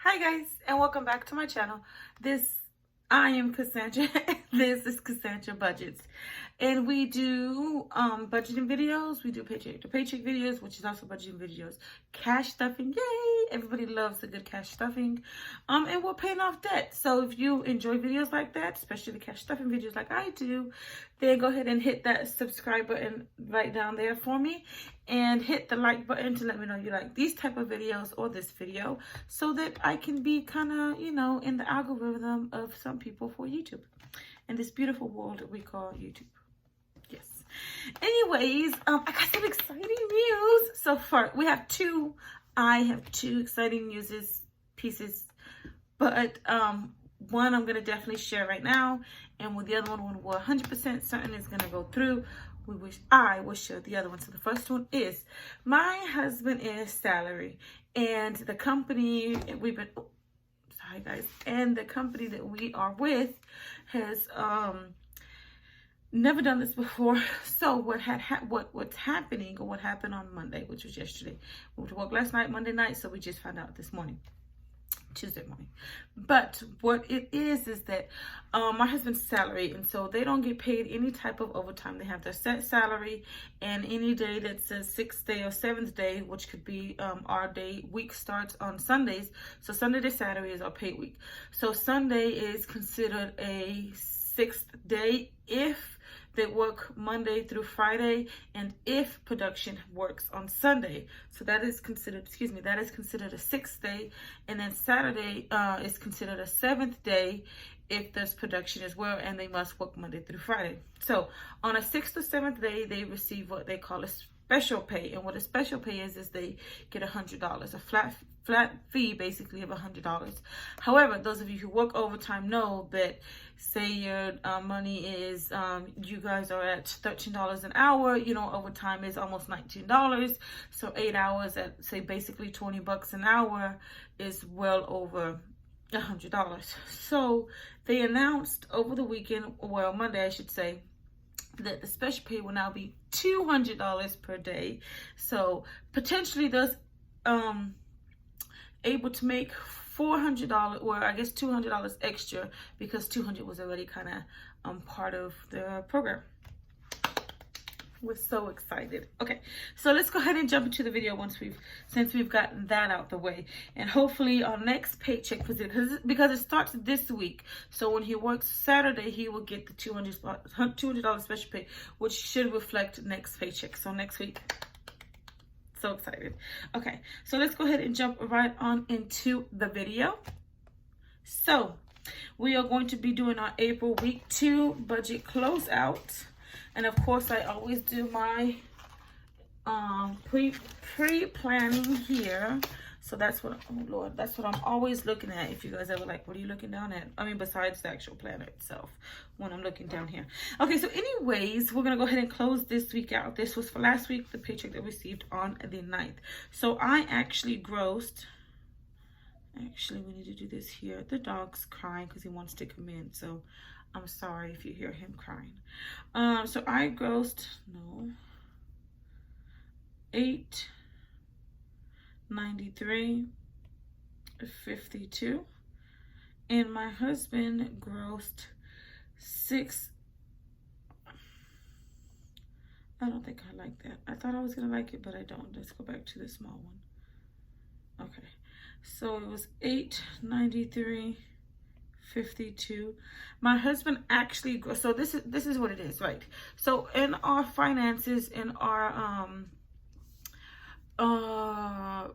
Hi guys, and welcome back to my channel. I am Cassandra. This is Cassandra Budgets, and we do budgeting videos. We do paycheck to paycheck videos, which is also budgeting videos. Cash stuffing, yay! Everybody loves a good cash stuffing. And we're paying off debt. So if you enjoy videos like that, especially the cash stuffing videos like I do, then go ahead and hit that subscribe button right down there for me, and hit the like button to let me know you like these type of videos or this video, so that I can be kind of, in the algorithm of some people for YouTube in this beautiful world that we call YouTube. Yes. Anyways, I got some exciting news. So far, I have two exciting pieces, but one I'm gonna definitely share right now, and with the other one we're 100% certain is gonna go through. I will share the other one. So the first one is my husband is salary, and the company and the company that we are with has never done this before. So what happened on Monday, which was yesterday. We went to work last night, Monday night, so we just found out this morning. Tuesday morning. But what it is that my husband's salary, and so they don't get paid any type of overtime. They have their set salary, and any day that's a 6th day or 7th day, which could be our week starts on Sundays. So Sunday to Saturday is our paid week. So Sunday is considered a 6th day if they work Monday through Friday, and if production works on Sunday. So that is considered a 6th day, and then Saturday is considered a 7th day if there's production as well, and they must work Monday through Friday. So on a 6th or 7th day, they receive what they call a special pay, and what a special pay is they get $100, a flat fee basically of $100. However, those of you who work overtime know that, say your money is you guys are at $13 an hour, overtime is almost $19. So 8 hours at, say, basically $20 an hour is well over $100. So they announced over the weekend, well, Monday I should say, that the special pay will now be $200 per day. So potentially those able to make $400, or I guess $200 extra, because $200 was already kind of part of the program. We're so excited. Okay, so let's go ahead and jump into the video since we've gotten that out the way, and hopefully our next paycheck because it starts this week. So when he works Saturday, he will get the $200 special pay, which should reflect next paycheck. So next week. So excited. Okay, so let's go ahead and jump right on into the video. So we are going to be doing our April week 2 budget closeout. And of course, I always do my pre-planning here. So that's what, oh Lord, that's what I'm always looking at. If you guys ever like, what are you looking down at? I mean, besides the actual planner itself, when I'm looking down here. Okay, so anyways, we're gonna go ahead and close this week out. This was for last week, the paycheck that we received on the 9th. So I actually grossed, we need to do this here. The dog's crying because he wants to come in. So I'm sorry if you hear him crying. So I grossed, $893.52, and my husband grossed I don't think I like that. I thought I was gonna like it, but I don't. Let's go back to the small one. Okay, so it was $893.52. My husband actually, so this is what it is, right? So in our finances, in our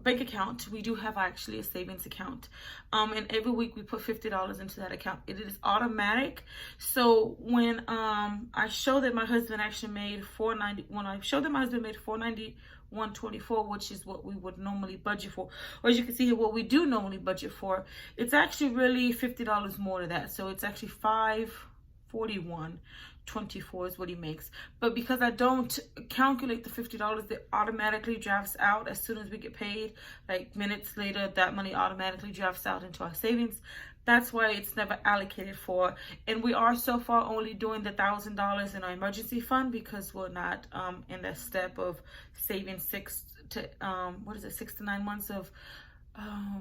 bank account, we do have actually a savings account, and every week we put $50 into that account. It is automatic. So when I show that my husband actually made $491.24, which is what we would normally budget for, or as you can see here, what we do normally budget for, it's actually really $50 more to that. So it's actually $541.24 is what he makes. But because I don't calculate the $50, that automatically drafts out as soon as we get paid, like minutes later, that money automatically drafts out into our savings. That's why it's never allocated for. And we are so far only doing the $1,000 in our emergency fund, because we're not in that step of saving 6 to 9 months of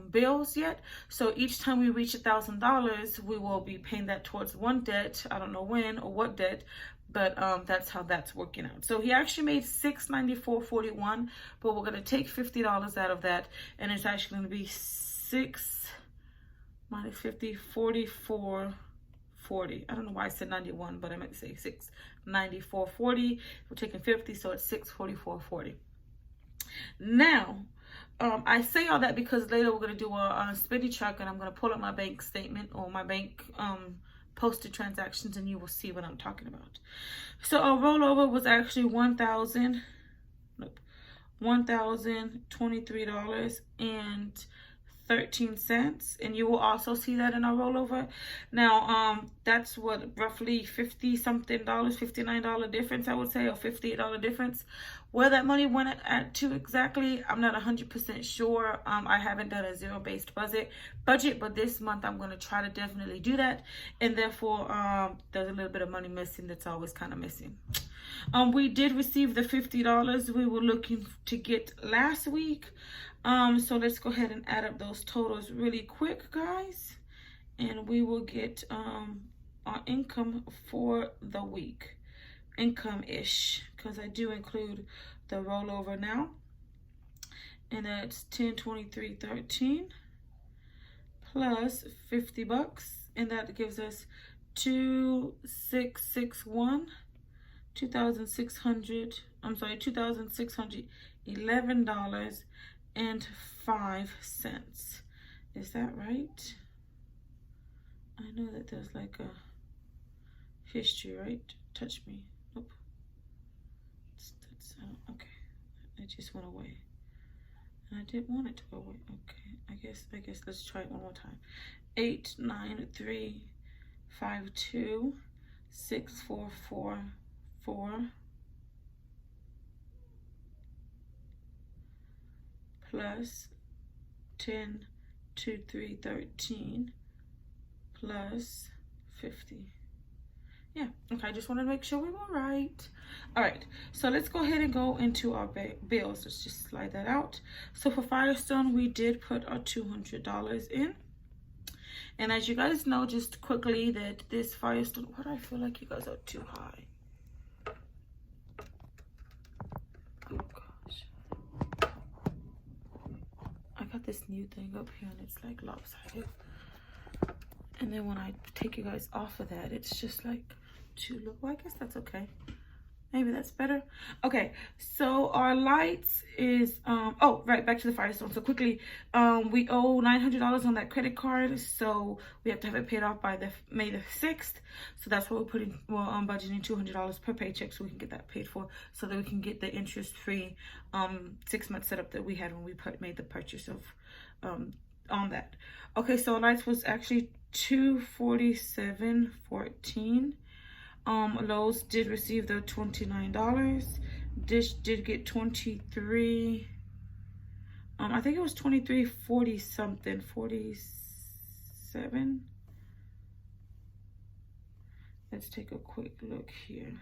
bills yet. So each time we reach $1,000, we will be paying that towards one debt. I don't know when or what debt, but that's how that's working out. So he actually made $694.41, but we're gonna take $50 out of that, and it's actually gonna be 6 minus 50, 44.40. I don't know why I said 91, but I meant to say 694.40. We're taking 50, so it's 644.40. Now, I say all that because later we're going to do a spending check, and I'm going to pull up my bank statement or my bank posted transactions, and you will see what I'm talking about. So our rollover was actually $1,023.13, and you will also see that in our rollover. Now that's what, roughly 50 something dollars, $59 difference, I would say, or $58 difference. Where that money went to exactly, I'm not 100% sure. I haven't done a zero-based budget, but this month I'm going to try to definitely do that, and therefore there's a little bit of money missing that's always kind of missing. We did receive the $50 we were looking to get last week. So let's go ahead and add up those totals really quick, guys, and we will get our income for the week. Income-ish, because I do include the rollover now, and that's $1023.13 plus $50, and that gives us $2,611.05. Is that right? I know that there's like a history, right? Touch me. Nope. That's okay. It just went away, and I didn't want it to go away. Okay, I guess let's try it one more time. 893526444 plus 102313 plus 50. Yeah, okay, I just wanted to make sure we were right. All right, so let's go ahead and go into our bills. Let's just slide that out. So for Firestone, we did put our $200 in. And as you guys know, just quickly, that this Firestone, why do I feel like you guys are too high? Oh gosh. I got this new thing up here, and it's like lopsided. And then when I take you guys off of that, it's just like too low. Well, I guess that's okay. Maybe that's better. Okay, so our lights is oh, right, back to the Firestone. So quickly, we owe $900 on that credit card, so we have to have it paid off by May the 6th. So that's what we're budgeting $200 per paycheck, so we can get that paid for, so that we can get the interest-free 6-month setup that we had when we made the purchase of on that. Okay, so lights was actually $247.14. Lowe's did receive the $29. Dish did get 23. I think it was 23.40 something, 47. Let's take a quick look here.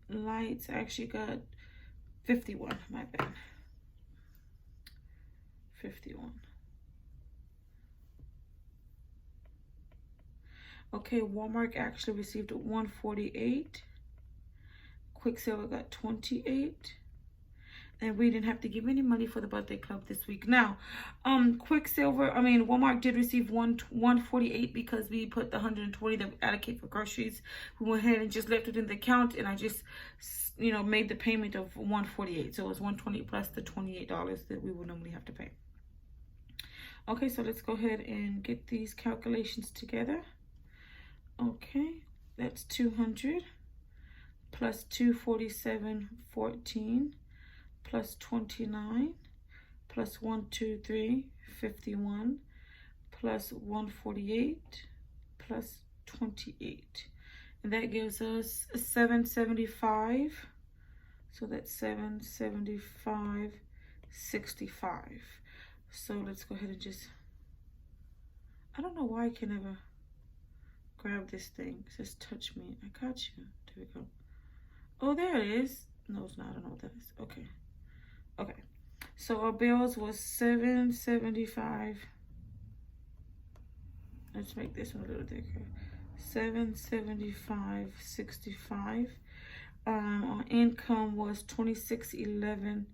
Lights actually got 51, my bad. 51. Okay, Walmart actually received 148. Quicksilver got 28. And we didn't have to give any money for the birthday club this week. Now, Walmart did receive 148 because we put the 120 that we allocate for groceries. We went ahead and just left it in the account, and I just, made the payment of 148. So it was 120 plus the $28 that we would normally have to pay. Okay, so let's go ahead and get these calculations together. Okay, that's 200 plus 247.14 plus 29 plus 123 51 plus 148 plus 28, and that gives us 775. So that's 775.65. So let's go ahead and just, I don't know why I can never grab this thing. It says touch me. I got you. There we go. Oh, there it is. No, it's not. I don't know what that is. Okay. Okay. So our bills was $775. Let's make this one a little thicker. $775.65. Our income was $26.11.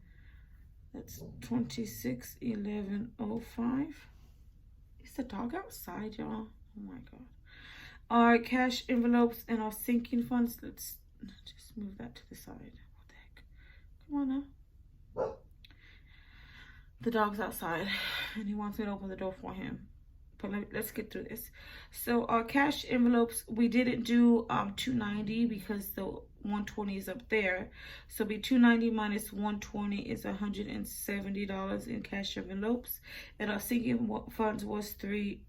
That's $26.11.05. Is the dog outside, y'all? Oh my god. Our cash envelopes and our sinking funds. Let's just move that to the side. What the heck? Come on now. The dog's outside and he wants me to open the door for him. But let's get through this. So our cash envelopes, we didn't do $290 because the 120 is up there. So be $290 minus 120 is $170 in cash envelopes, and our sinking funds was $309.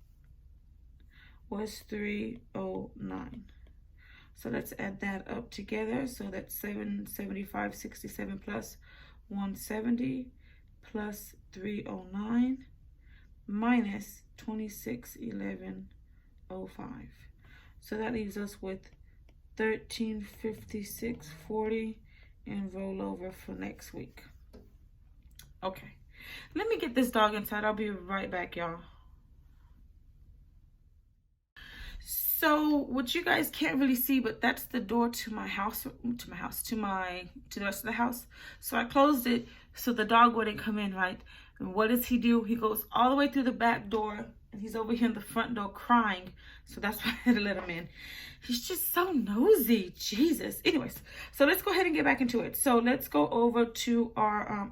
So let's add that up together. So that's $775.67 plus 170 plus 309 minus 2611.05. So that leaves us with 1356.40 and roll over for next week. Okay, let me get this dog inside. I'll be right back, y'all. So what you guys can't really see, but that's the door to my house, to the rest of the house. So I closed it so the dog wouldn't come in, right? And what does he do? He goes all the way through the back door, and he's over here in the front door crying. So that's why I had to let him in. He's just so nosy, Jesus. Anyways, so let's go ahead and get back into it. So let's go over to our,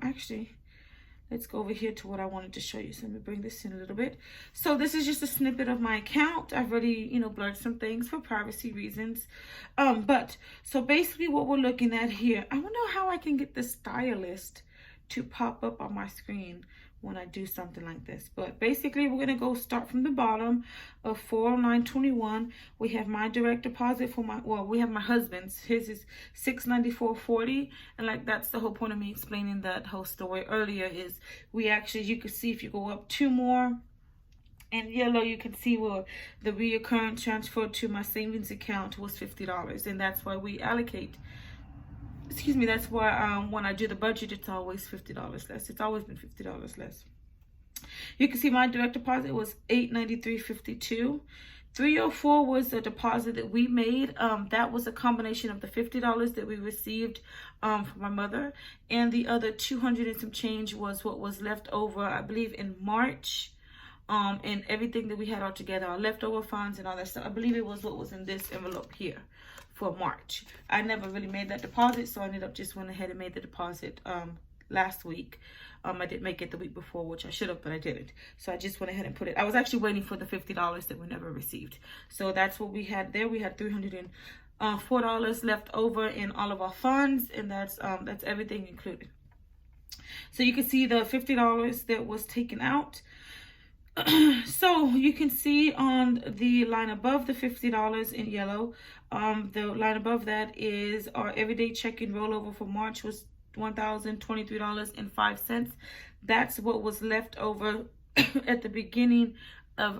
let's go over here to what I wanted to show you. So let me bring this in a little bit. So this is just a snippet of my account. I've already, blurred some things for privacy reasons. But so basically what we're looking at here, I wonder how I can get the stylist to pop up on my screen when I do something like this. But basically we're gonna go start from the bottom of $409.21. We have my direct deposit for we have my husband's. His is $694.40, and like that's the whole point of me explaining that whole story earlier. Is we actually, you can see if you go up two more in yellow, you can see where the reoccurring transfer to my savings account was $50, and that's why we allocate. Excuse me, that's why when I do the budget, it's always $50 less. It's always been $50 less. You can see my direct deposit was $893.52. $304 was the deposit that we made. That was a combination of the $50 that we received from my mother, and the other 200 and some change was what was left over, I believe, in March. And everything that we had all together, our leftover funds and all that stuff. I believe it was what was in this envelope here for March. I never really made that deposit, so I ended up just went ahead and made the deposit last week. I didn't make it the week before, which I should have, but I didn't. So I just went ahead and put it. I was actually waiting for the $50 that we never received. So that's what we had there. We had $304 left over in all of our funds, and that's everything included. So you can see the $50 that was taken out. So you can see on the line above the $50 in yellow, the line above that is our everyday checking rollover for March was $1,023.05. That's what was left over at the beginning of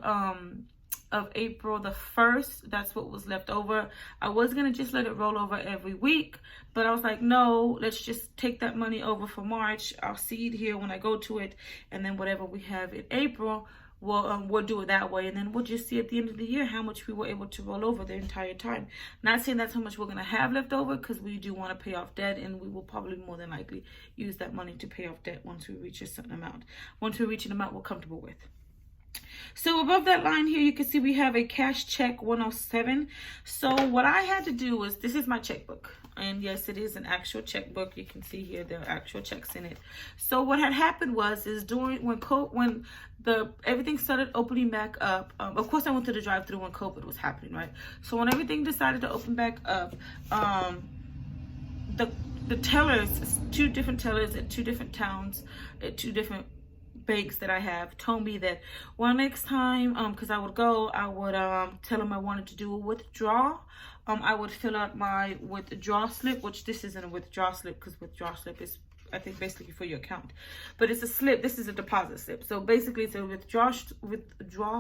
April the 1st. That's what was left over. I was gonna just let it roll over every week, but I was like, no, let's just take that money over for March. I'll see it here when I go to it, and then whatever we have in April, we'll do it that way, and then we'll just see at the end of the year how much we were able to roll over the entire time. Not saying that's how much we're going to have left over, because we do want to pay off debt, and we will probably more than likely use that money to pay off debt once we reach a certain amount. Once we reach an amount we're comfortable with. So above that line here, you can see we have a cash check 107. So what I had to do was, this is my checkbook, and yes, it is an actual checkbook. You can see here there are actual checks in it. So what had happened was, during when everything started opening back up, of course I went to the drive-thru when COVID was happening, right? So when everything decided to open back up, the tellers, two different tellers at two different towns, at two different banks that I have, told me that, well, next time, because I would tell them I wanted to do a withdrawal. I would fill out my withdrawal slip, which this isn't a withdrawal slip, because withdrawal slip is I think basically for your account. But it's a slip. This is a deposit slip. So basically it's a withdraw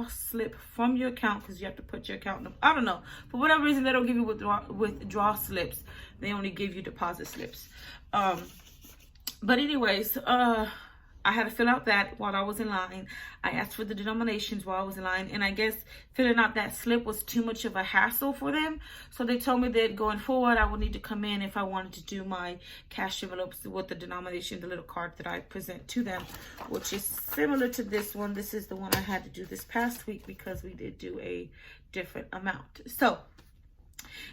slip from your account, because you have to put your account number. I don't know. For whatever reason, they don't give you withdraw slips. They only give you deposit slips. But anyways, I had to fill out that while I was in line. I asked for the denominations while I was in line, and I guess filling out that slip was too much of a hassle for them. So they told me that going forward, I would need to come in if I wanted to do my cash envelopes with the denomination, the little card that I present to them, which is similar to this one. This is the one I had to do this past week because we did do a different amount. So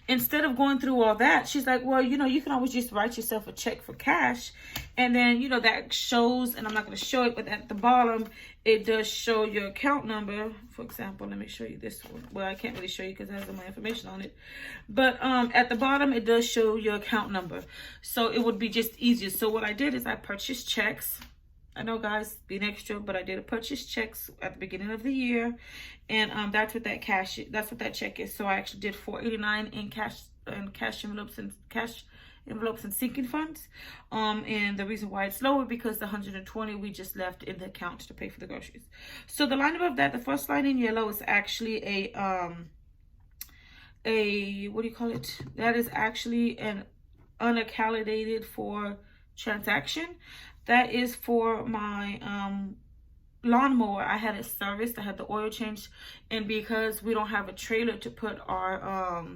instead of going through all that, she's like, well, you know, you can always just write yourself a check for cash. And then, you know, that shows, and I'm not going to show it, but at the bottom, it does show your account number. For example, let me show you this one. Well, I can't really show you because it has all my information on it. But at the bottom, it does show your account number. So it would be just easier. So what I did is I purchased checks. I know, guys, being extra, but I did purchase checks at the beginning of the year, and that's what that check is. So I actually did $4.89 in cash envelopes and sinking funds. And the reason why it's lower because the $120 we just left in the account to pay for the groceries. So the line above that, the first line in yellow, is actually a what do you call it? That is actually an unallocated for transaction. That is for my lawnmower. I had it serviced. I had the oil changed, and because we don't have a trailer to put our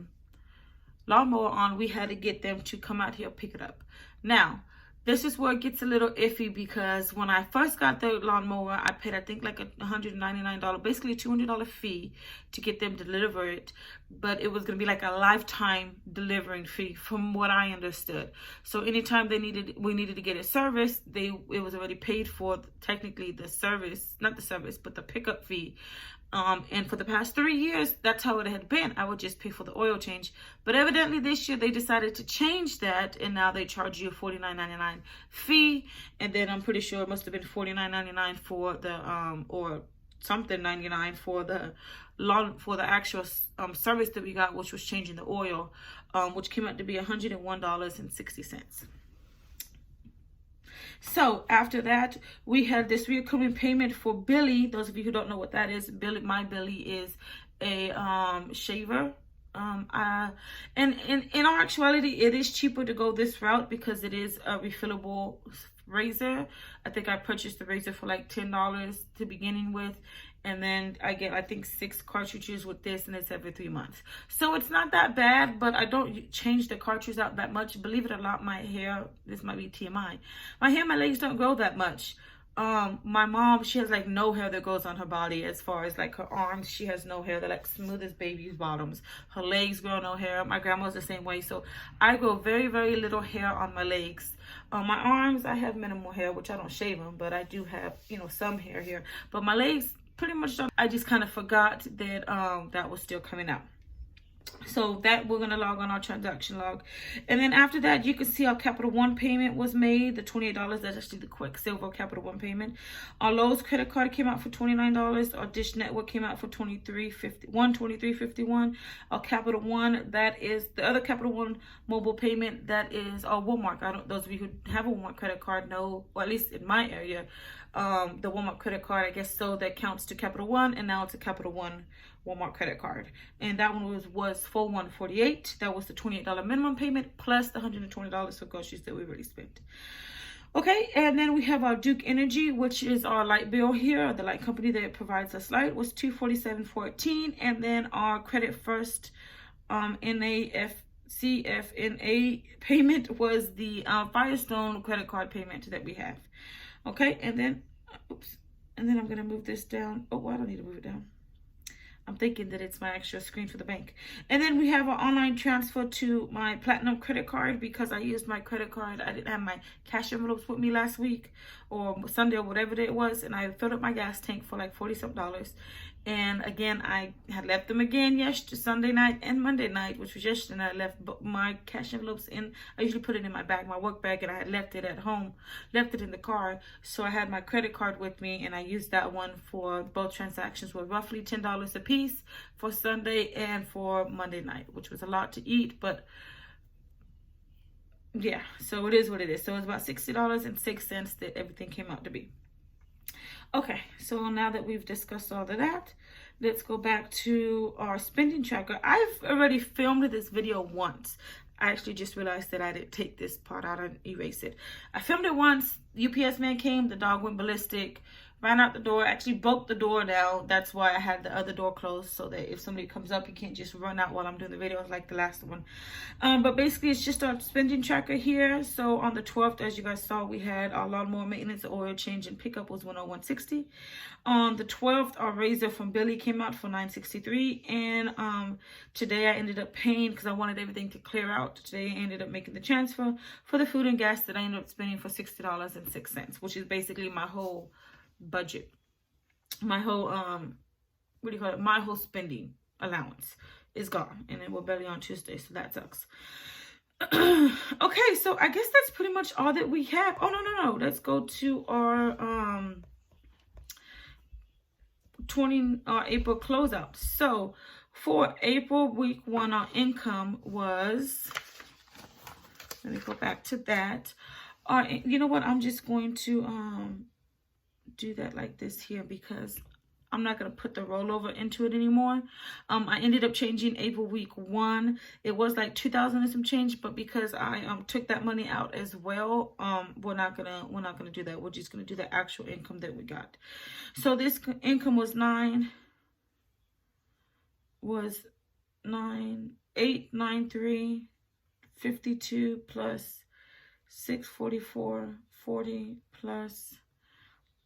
lawnmower on, we had to get them to come out here pick it up. Now, this is where it gets a little iffy, because when I first got the lawnmower, I paid, I think, like $199, basically a $200 fee to get them to deliver it. But it was going to be like a lifetime delivering fee from what I understood. So anytime we needed to get it serviced, it was already paid for, technically, the service, not the service, but the pickup fee. And for the past 3 years, that's how it had been. I would just pay for the oil change. But evidently this year they decided to change that, and now they charge you a $49.99 fee. And then I'm pretty sure it must have been $49.99 for the or something 99 for the actual service that we got, which was changing the oil, which came out to be $101.60. So after that, we had this recurring payment for Billy. Those of you who don't know what that is, my Billy is a shaver. And in all actuality, it is cheaper to go this route because it is a refillable razor. I think I purchased the razor for like $10 to beginning with, and then I get, I think, 6 cartridges with this, and it's every 3 months. So it's not that bad, but I don't change the cartridge out that much. Believe it or not, my hair, this might be TMI, my hair, my legs don't grow that much. My mom, she has like no hair that goes on her body. As far as like her arms, she has no hair. They're like smooth as baby's bottoms. Her legs grow no hair. My grandma's the same way. So I grow very, very little hair on my legs. My arms, I have minimal hair, which I don't shave them, but I do have, you know, some hair here. But my legs pretty much don't. I just kind of forgot that that was still coming out. So that we're going to log on our transaction log. And then after that, you can see our Capital One payment was made. The $28, that's actually the Quicksilver Capital One payment. Our Lowe's credit card came out for $29. Our Dish Network came out for $23.51. Our Capital One, that is the other Capital One mobile payment, that is our Walmart. Those of you who have a Walmart credit card know, or at least in my area, the Walmart credit card, I guess, so that counts to Capital One, and now it's a Capital One Walmart credit card. And that one was $41.48. That was the $28 minimum payment plus the $120 for groceries that we already spent. Okay, and then we have our Duke Energy, which is our light bill here. The light company that provides us light was $247.14. And then our Credit First CFNA payment was the Firestone credit card payment that we have. Okay, and then, oops, and then I'm going to move this down. Oh, well, I don't need to move it down. I'm thinking that it's my extra screen for the bank. And then we have an online transfer to my Platinum credit card because I used my credit card. I didn't have my cash envelopes with me last week or Sunday or whatever day it was. And I filled up my gas tank for like $40-something. And again, I had left them again Sunday night and Monday night, which was yesterday. And I left my cash envelopes in. I usually put it in my bag, my work bag, and I had left it at home, left it in the car. So I had my credit card with me, and I used that one for both transactions, were roughly $10 a piece for Sunday and for Monday night, which was a lot to eat, but yeah, so it is what it is. So it's about $60.06 that everything came out to be. Okay, so now that we've discussed all of that, let's go back to our spending tracker. I've already filmed this video once. I actually just realized that I didn't take this part out and erase it. I filmed it once. UPS man came, the dog went ballistic, ran out the door, actually broke the door down. That's why I had the other door closed, so that if somebody comes up, you can't just run out while I'm doing the video like the last one. But basically, it's just our spending tracker here. So on the 12th, as you guys saw, we had our lawnmower maintenance, oil change, and pickup was $101.60. On the 12th, our razor from Billy came out for $9.63. And today I ended up paying, because I wanted everything to clear out. Today I ended up making the transfer for the food and gas that I ended up spending for $60.06, which is basically my whole budget, my whole what do you call it, my whole spending allowance is gone. And then we're barely on Tuesday, so that sucks. Okay, so I guess that's pretty much all that we have. Oh no, let's go to our April closeout. So for April week 1, our income was, let me go back to that. You know what, I'm just going to do that like this here, because I'm not going to put the rollover into it anymore. I ended up changing April week 1. It was like 2,000 and some change, but because I took that money out as well, we're not gonna do that. We're just gonna do the actual income that we got. So this income was 893.52 plus 644.40 plus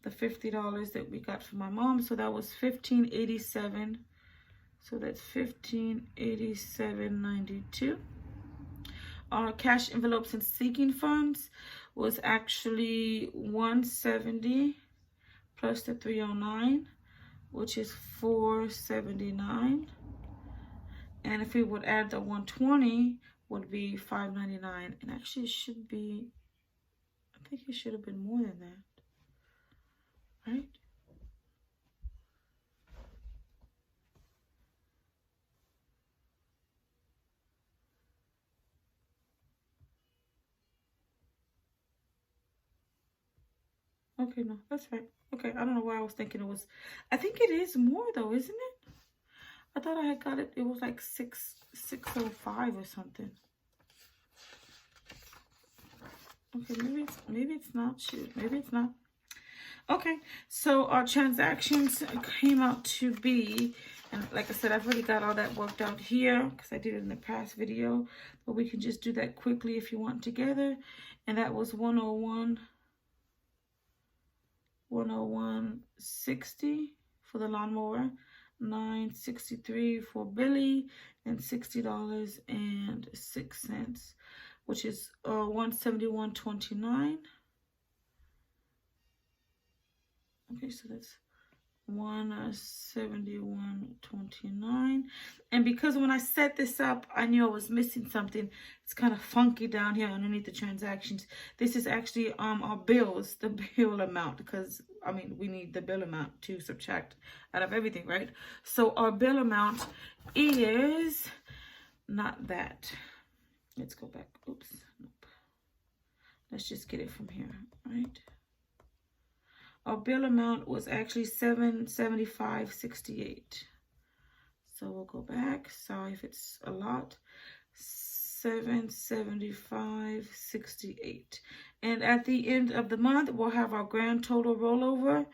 the $50 that we got from my mom. So that was $1,587. So that's $1,587.92. Our cash envelopes and sinking funds was actually $170 plus the $309, which is $479. And if we would add the $120, would be $599. And actually it should be, I think it should have been more than that. Right? Okay, no, that's right. Okay, I don't know why I was thinking it was, I think it is more though, isn't it? I thought I had got it, it was like 605 or something. Okay, maybe it's not. Shoot, maybe it's not. Okay, so our transactions came out to be, and like I said, I've already got all that worked out here because I did it in the past video, but we can just do that quickly if you want together. And that was 101.60 for the lawnmower, $9.63 for Billy, and $60.06, which is $171.29. Okay, so that's $171.29. And because when I set this up, I knew I was missing something. It's kind of funky down here underneath the transactions. This is actually our bills, the bill amount, because I mean we need the bill amount to subtract out of everything, right? So our bill amount is not that. Let's go back. Oops. Nope. Let's just get it from here, right? Our bill amount was actually $775.68. So we'll go back. Sorry if it's a lot. $775.68. And at the end of the month, we'll have our grand total rollover.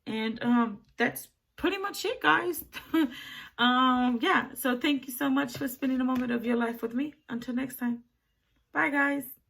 And that's pretty much it, guys. Yeah. So thank you so much for spending a moment of your life with me. Until next time. Bye, guys.